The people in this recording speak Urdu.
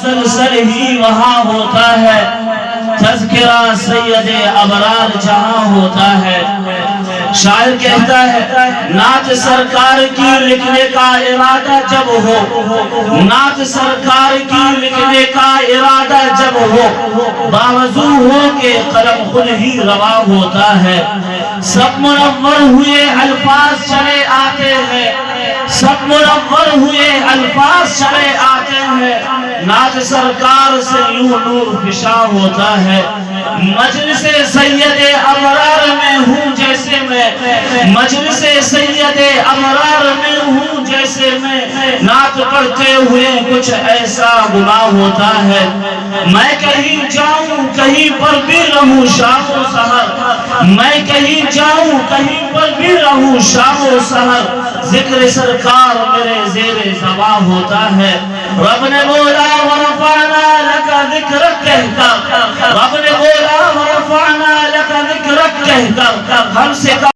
مسلسل ہی وہاں ہوتا ہے، تذکرہ سید ابرار جہاں ہوتا ہے۔ شاعر کہتا ہے نعت سرکار کی لکھنے کا ارادہ جب ہو، نعت سرکار کی لکھنے کا ارادہ جب ہو، باوضو ہو کہ قلم خود ہی روا ہوتا ہے۔ سب منور ہوئے الفاظ چلے آتے ہیں، سب منور ہوئے الفاظ چلے آتے ہیں، نعت سرکار سے یوں نور فشاں ہوتا ہے۔ مجلس سید ابرار میں ہوں جیسے میں، مجلس سید ابرار میں ہوں جیسے میں، نعت پڑھتے ہوئے کچھ ایسا گمان ہوتا ہے۔ میں کہیں جاؤں کہیں پر بھی رہوں شام و سحر، میں کہیں جاؤں کہیں پر بھی رہوں شام و سحر، ذکر سرکار میرے زیر زباں ہوتا ہے۔ رب نے بولا ورفعنا لک ذکرک کہہ کر، رب نے بولا ورفعنا لک ذکرک کہہ کر ہم سے